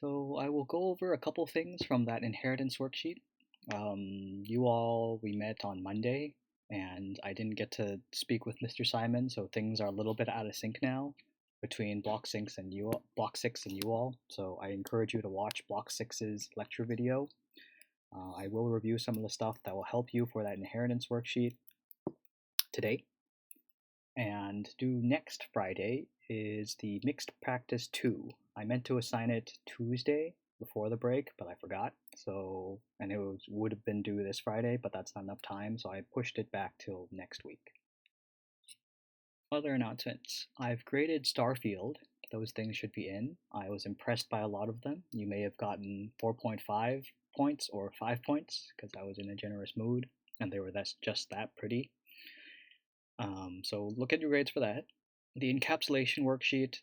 So I will go over a couple things from that inheritance worksheet. We met on Monday, and I didn't get to speak with Mr. Simon, so things are a little bit out of sync now between Block 6 and you all. So I encourage you to watch Block 6's lecture video. I will review some of the stuff that will help you for that inheritance worksheet today. And due next Friday is the Mixed Practice 2. I meant to assign it Tuesday before the break, but I forgot. And would have been due this Friday, but that's not enough time, so I pushed it back till next week. Other announcements. I've graded Starfield. Those things should be in. I was impressed by a lot of them. You may have gotten 4.5 points or 5 points because I was in a generous mood, and they were just that pretty. So look at your grades for that. The encapsulation worksheet,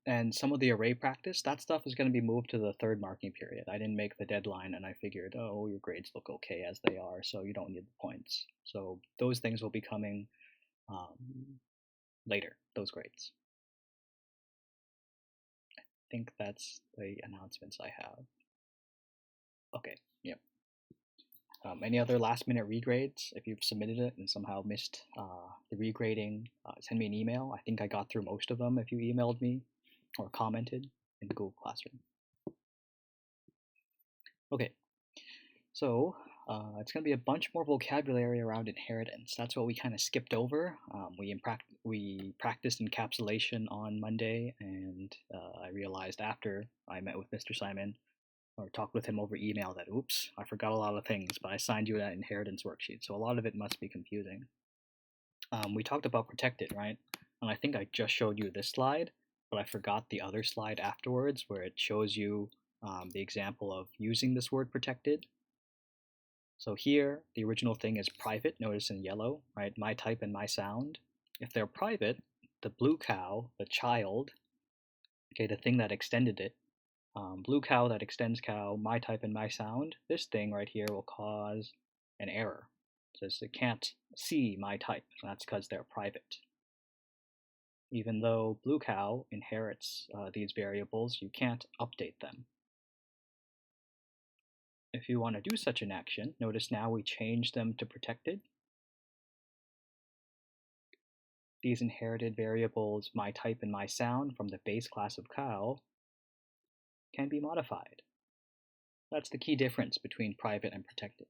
and some of the array practice, that stuff is going to be moved to the third marking period. I didn't make the deadline, and I figured, oh, your grades look okay as they are, so you don't need the points. So those things will be coming later, those grades. I think that's the announcements I have. Okay, yep. Any other last minute regrades? If you've submitted it and somehow missed the regrading, send me an email. I think I got through most of them if you emailed me or commented in Google Classroom. Okay, so it's going to be a bunch more vocabulary around inheritance. That's what we kind of skipped over. We practiced encapsulation on Monday, and I realized after I met with Mr. Simon or talked with him over email that, oops, I forgot a lot of things, but I signed you that inheritance worksheet, so a lot of it must be confusing. We talked about protected, right? And I think I just showed you this slide, but I forgot the other slide afterwards where it shows you the example of using this word protected. So here, the original thing is private, notice in yellow, right? My type and my sound. If they're private, the blue cow, the child, okay, the thing that extended it, blue cow that extends cow, my type and my sound, this thing right here will cause an error. It says it can't see my type, and that's because they're private. Even though blue cow inherits these variables, you can't update them. If you want to do such an action, notice now we change them to protected. These inherited variables, my type and my sound, from the base class of cow, can be modified. That's the key difference between private and protected.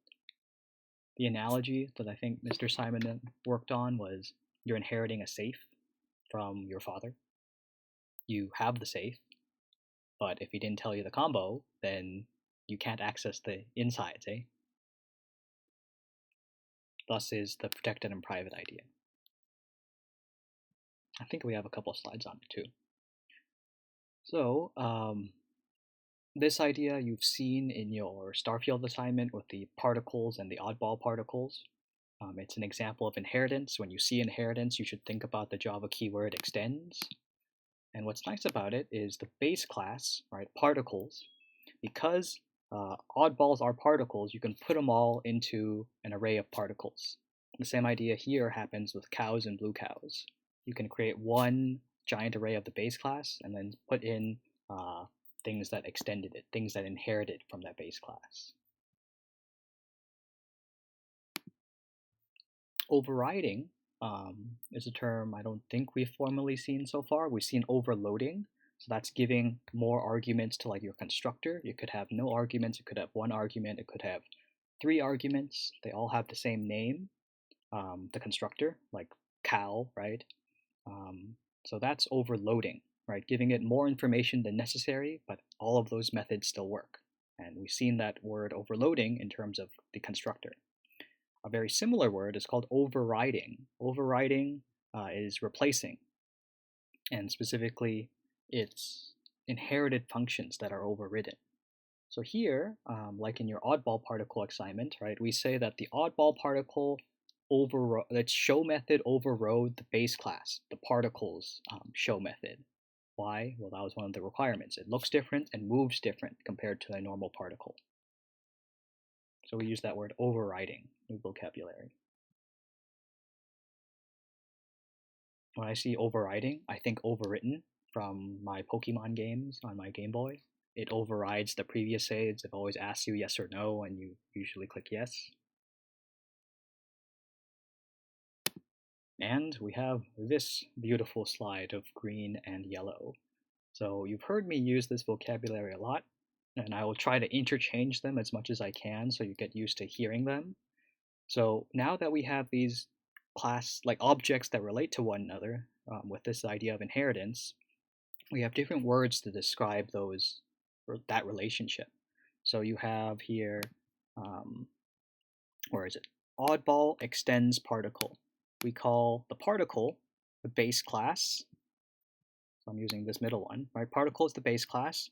The analogy that I think Mr. Simon worked on was you're inheriting a safe from your father. You have the safe, but if he didn't tell you the combo, then you can't access the insides, eh? Thus is the protected and private idea. I think we have a couple of slides on it too. So this idea you've seen in your Starfield assignment with the particles and the oddball particles. It's an example of inheritance. When you see inheritance, you should think about the Java keyword extends. And what's nice about it is the base class, right, particles, because oddballs are particles, you can put them all into an array of particles. The same idea here happens with cows and blue cows. You can create one giant array of the base class and then put in things that extended it, things that inherited from that base class. Overriding is a term I don't think we've formally seen so far. We've seen overloading, so that's giving more arguments to like your constructor. You could have no arguments, it could have one argument, it could have 3 arguments. They all have the same name, the constructor, like cow, right? So that's overloading, right? Giving it more information than necessary, but all of those methods still work. And we've seen that word overloading in terms of the constructor. A very similar word is called overriding. Overriding is replacing, and specifically it's inherited functions that are overridden. So here, like in your oddball particle assignment, right, we say that the oddball particle its show method overrode the base class, the particles show method. Why? Well, that was one of the requirements. It looks different and moves different compared to a normal particle. So we use that word overriding, new vocabulary. When I see overriding, I think overwritten from my Pokemon games on my Game Boy. It overrides the previous saves. It always asks you yes or no, and you usually click yes. And we have this beautiful slide of green and yellow. So you've heard me use this vocabulary a lot, and I will try to interchange them as much as I can so you get used to hearing them. So now that we have these like objects that relate to one another with this idea of inheritance, we have different words to describe those or that relationship. So you have here, where is it? Oddball extends particle. We call the particle the base class. So I'm using this middle one. My particle is the base class.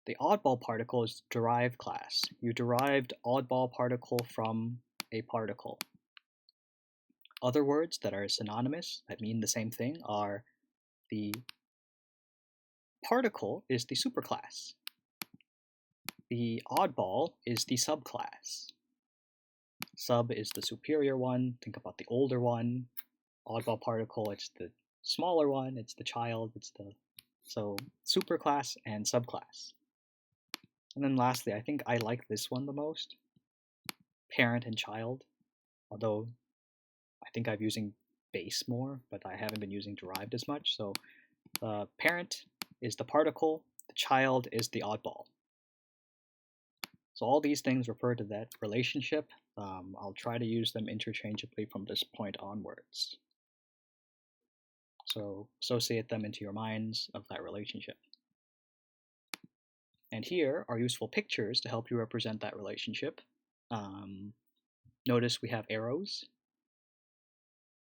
The oddball particle is derived class. You derived oddball particle from a particle. Other words that are synonymous, that mean the same thing, are the particle is the superclass. The oddball is the subclass. Sub is the superior one. Think about the older one. Oddball particle, it's the smaller one. It's the child. So superclass and subclass. And then lastly, I think I like this one the most. Parent and child. Although I think I'm using base more, but I haven't been using derived as much. So the parent is the particle. The child is the oddball. So all these things refer to that relationship. I'll try to use them interchangeably from this point onwards. So associate them into your minds of that relationship. And here are useful pictures to help you represent that relationship. Notice we have arrows.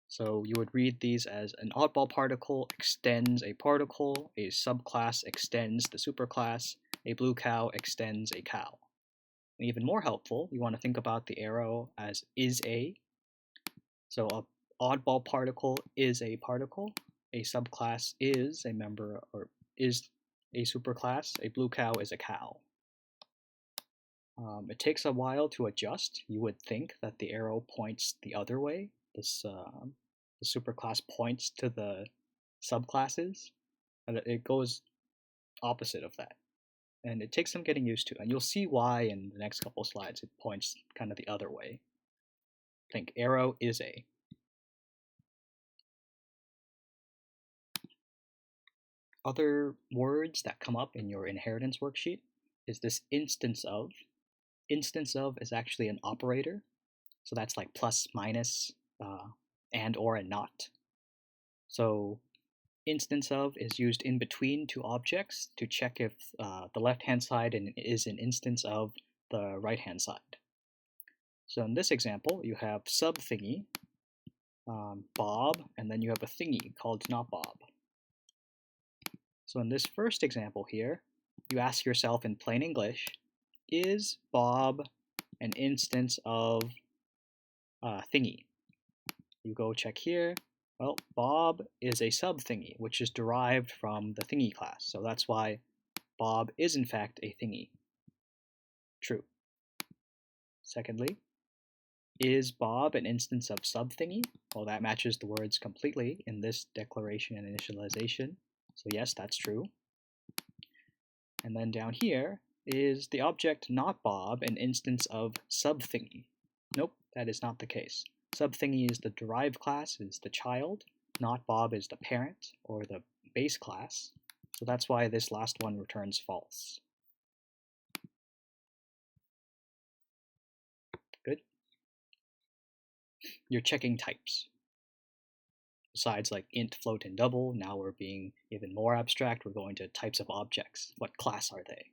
So you would read these as an oddball particle extends a particle, a subclass extends the superclass, a blue cow extends a cow. And even more helpful, you want to think about the arrow as is a. So an oddball particle is a particle, a subclass is a member or is a superclass, a blue cow is a cow. It takes a while to adjust. You would think that the arrow points the other way. The superclass points to the subclasses, and it goes opposite of that. And it takes some getting used to, and you'll see why in the next couple slides it points kind of the other way. Think arrow is a. Other words that come up in your inheritance worksheet is this instance of. Instance of is actually an operator, so that's like plus, minus, and, or, and not. So instance of is used in between two objects to check if the left-hand side is an instance of the right-hand side. So in this example, you have sub thingy, Bob, and then you have a thingy called not Bob. So in this first example here, you ask yourself in plain English, is Bob an instance of thingy? You go check here. Well, Bob is a sub thingy, which is derived from the thingy class. So that's why Bob is in fact a thingy. True. Secondly, is Bob an instance of sub thingy? Well, that matches the words completely in this declaration and initialization. So yes, that's true. And then down here, is the object not Bob an instance of sub thingy? Nope, that is not the case. Sub thingy is the derived class, is the child. Not Bob is the parent or the base class. So that's why this last one returns false. Good. You're checking types. Besides like int, float, and double, now we're being even more abstract. We're going to types of objects. What class are they?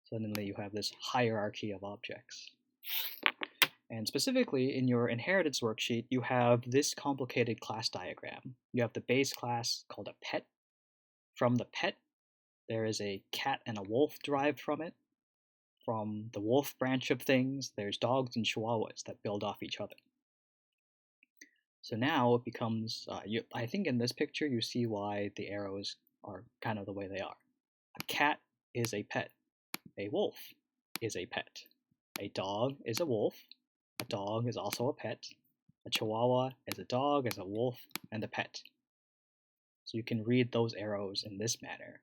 Suddenly you have this hierarchy of objects. And specifically in your inheritance worksheet, you have this complicated class diagram. You have the base class called a pet. From the pet, there is a cat and a wolf derived from it. From the wolf branch of things, there's dogs and chihuahuas that build off each other. So now it becomes, I think in this picture you see why the arrows are kind of the way they are. A cat is a pet. A wolf is a pet. A dog is a wolf. A dog is also a pet. a Chihuahua is a dog, is a wolf, and a pet. So you can read those arrows in this manner.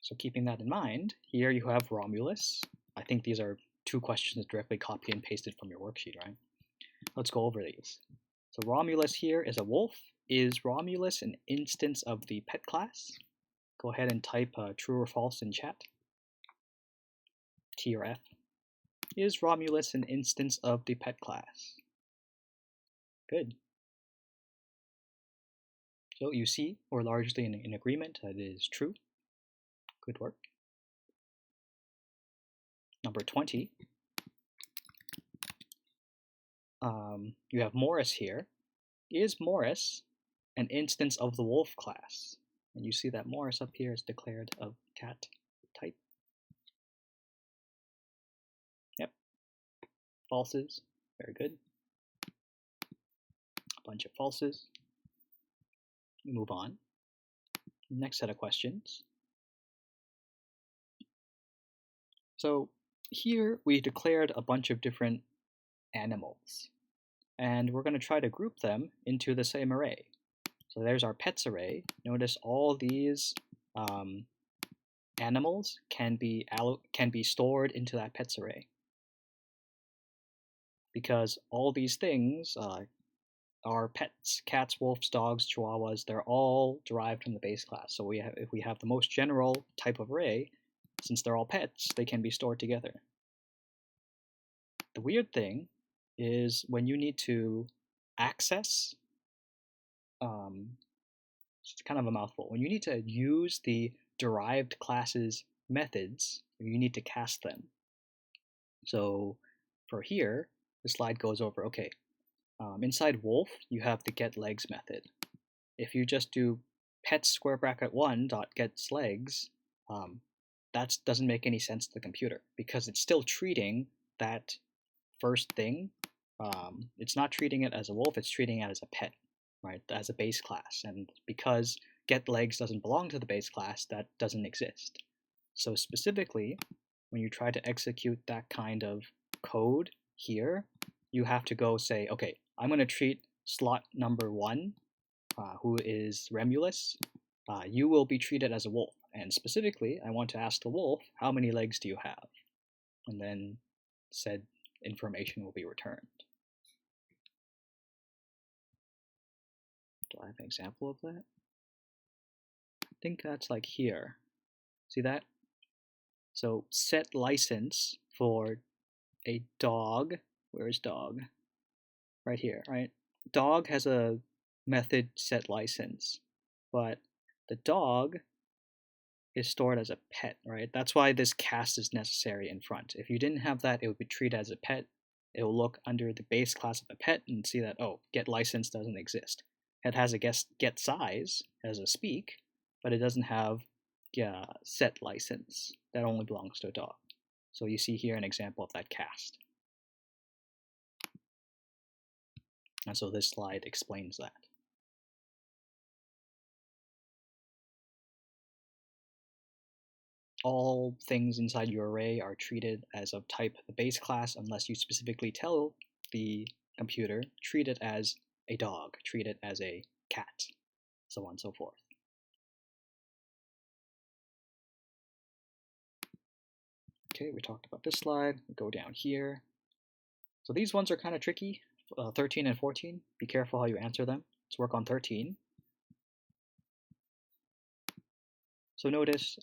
So keeping that in mind, here you have Romulus. I think these are two questions directly copied and pasted from your worksheet, right? Let's go over these. So Romulus here is a wolf. Is Romulus an instance of the pet class? Go ahead and type true or false in chat. T or F. Is Romulus an instance of the pet class? Good. So you see, we're largely in agreement that it is true. Good work. Number 20. You have Morris here. Is Morris an instance of the wolf class? And you see that Morris up here is declared of cat type. Yep. Falses. Very good. A bunch of falses. We move on. Next set of questions. So here we declared a bunch of different animals, and we're going to try to group them into the same array. So there's our pets array. Notice all these animals can be stored into that pets array, because all these things are pets: cats, wolves, dogs, chihuahuas. They're all derived from the base class. So if we have the most general type of array, since they're all pets, they can be stored together. The weird thing is when you need to access, it's kind of a mouthful, when you need to use the derived classes methods, you need to cast them. So for here, the slide goes over, okay, inside wolf, you have the getLegs method. If you just do pets square bracket 1 dot gets legs, that doesn't make any sense to the computer, because it's still treating that first thing. It's not treating it as a wolf, it's treating it as a pet, right, as a base class. And because getLegs doesn't belong to the base class, that doesn't exist. So specifically, when you try to execute that kind of code here, you have to go say, okay, I'm going to treat slot number 1, who is Remulus, you will be treated as a wolf. And specifically, I want to ask the wolf, how many legs do you have? And then said information will be returned. Do I have an example of that? I think that's like here. See that? So set license for a dog. Where is dog? Right here, right? Dog has a method set license, but the dog is stored as a pet, right? That's why this cast is necessary in front. If you didn't have that, it would be treated as a pet. It will look under the base class of a pet and see that, oh, get license doesn't exist. It has a get size as a speak, but it doesn't have set license. That only belongs to a dog. So you see here an example of that cast. And so this slide explains that. All things inside your array are treated as of type the base class unless you specifically tell the computer, treat it as a dog, treat it as a cat, so on and so forth. Okay, we talked about this slide. We go down here. So these ones are kind of tricky, 13 and 14. Be careful how you answer them. Let's work on 13. So notice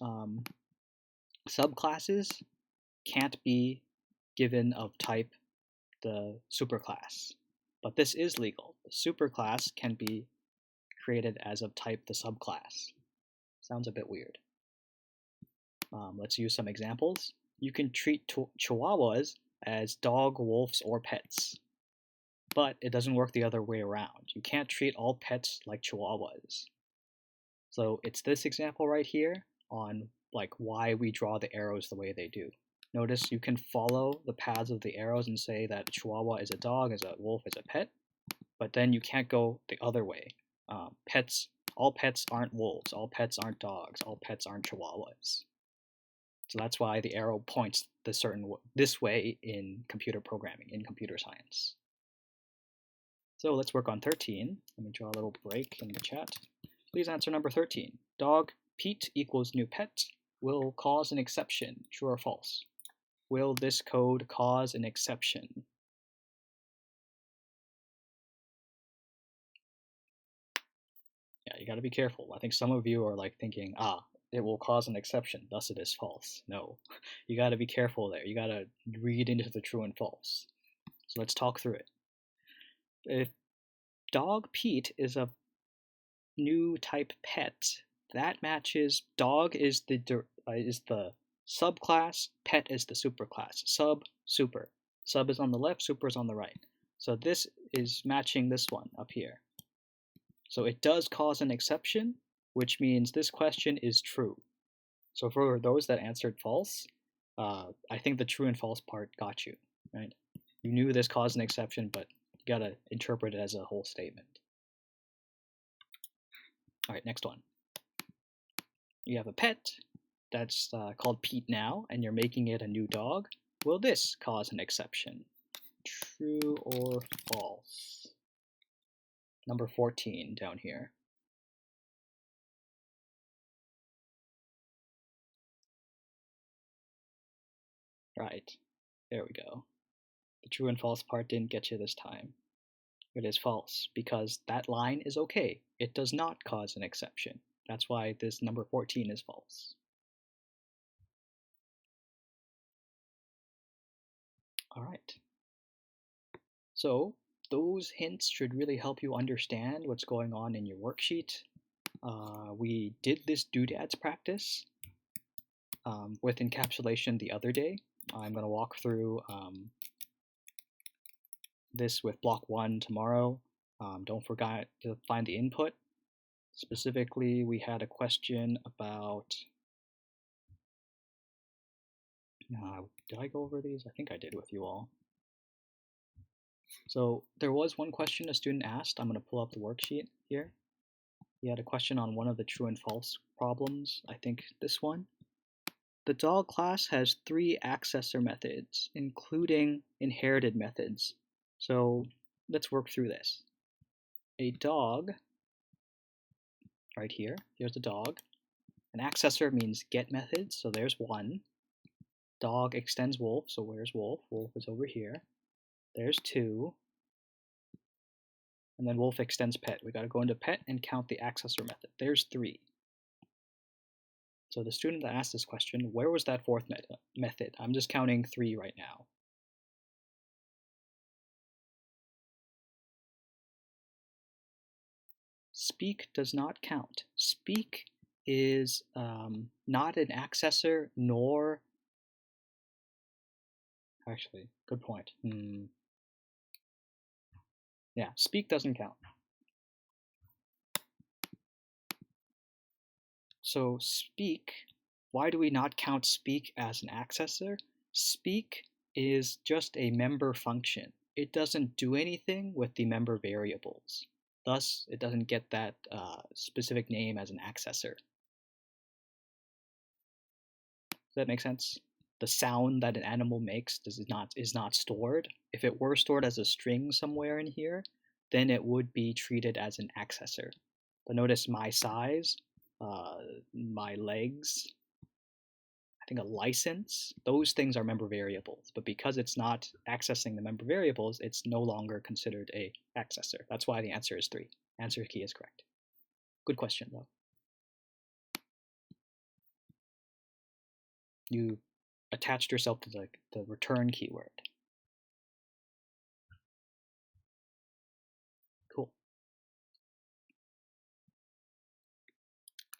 subclasses can't be given of type the superclass, but this is legal. The superclass can be created as of type the subclass. Sounds a bit weird. Let's use some examples. You can treat chihuahuas as dog, wolves, or pets, but it doesn't work the other way around. You can't treat all pets like chihuahuas. So it's this example right here on like why we draw the arrows the way they do. Notice you can follow the paths of the arrows and say that a chihuahua is a dog, as a wolf is a pet, but then you can't go the other way. All pets aren't wolves, all pets aren't dogs, all pets aren't chihuahuas. So that's why the arrow points this way in computer programming, in computer science. So let's work on 13. Let me draw a little break in the chat. Please answer number 13. Dog Pete equals new pet will cause an exception, true or false? Will this code cause an exception? Yeah, you got to be careful. I think some of you are like thinking, it will cause an exception, thus it is false. No, you got to be careful there. You got to read into the true and false. So let's talk through it. If dog Pete is a new type pet, that matches dog is the subclass, pet is the superclass. Sub, super. Sub is on the left, super is on the right. So this is matching this one up here. So it does cause an exception, which means this question is true. So for those that answered false, I think the true and false part got you, right? You knew this caused an exception, but you gotta interpret it as a whole statement. All right, next one. You have a pet that's called Pete now, and you're making it a new dog. Will this cause an exception? True or false? Number 14 down here. Right, there we go. The true and false part didn't get you this time. It is false, because that line is okay. It does not cause an exception. That's why this number 14 is false. All right. So those hints should really help you understand what's going on in your worksheet. We did this doodads practice with encapsulation the other day. I'm going to walk through this with block 1 tomorrow. Don't forget to find the input. Specifically, we had a question about, did I go over these? I think I did with you all. So there was one question a student asked. I'm going to pull up the worksheet here. He had a question on one of the true and false problems. I think this one. The dog class has 3 accessor methods, including inherited methods. So let's work through this. A dog, right here, here's a dog. An accessor means get methods, so there's 1. Dog extends wolf, so where's wolf? Wolf is over here. There's 2. And then wolf extends pet. We got to go into pet and count the accessor method. There's 3. So the student that asked this question, where was that 4th method? I'm just counting 3 right now. Speak does not count. Speak is not an accessor nor, actually, good point. Yeah, speak doesn't count. So speak, why do we not count speak as an accessor? Speak is just a member function. It doesn't do anything with the member variables. Thus, it doesn't get that specific name as an accessor. Does that make sense? The sound that an animal makes is not stored. If it were stored as a string somewhere in here, then it would be treated as an accessor. But notice my size, my legs, I think a license, those things are member variables. But because it's not accessing the member variables, it's no longer considered a accessor. That's why the answer is 3. Answer key is correct. Good question, though. You attached yourself to the return keyword. Cool.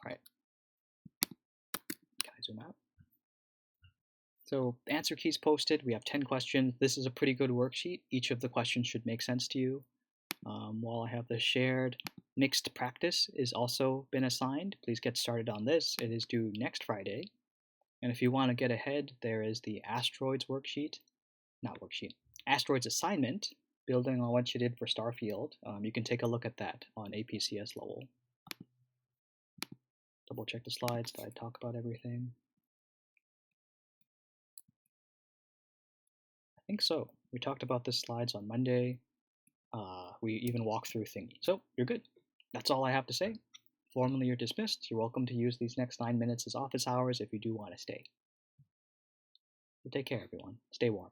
All right. Can I zoom out? So answer keys posted. We have 10 questions. This is a pretty good worksheet. Each of the questions should make sense to you. While I have the shared, mixed practice is also been assigned. Please get started on this. It is due next Friday. And if you want to get ahead, there is the asteroids worksheet, asteroids assignment, building on what you did for Starfield. You can take a look at that on APCS Lowell. Double check the slides. Did I talk about everything? think so. We talked about the slides on Monday. We even walked through thingy. So you're good. That's all I have to say. Formally, you're dismissed. You're welcome to use these next 9 minutes as office hours if you do want to stay. So take care, everyone. Stay warm.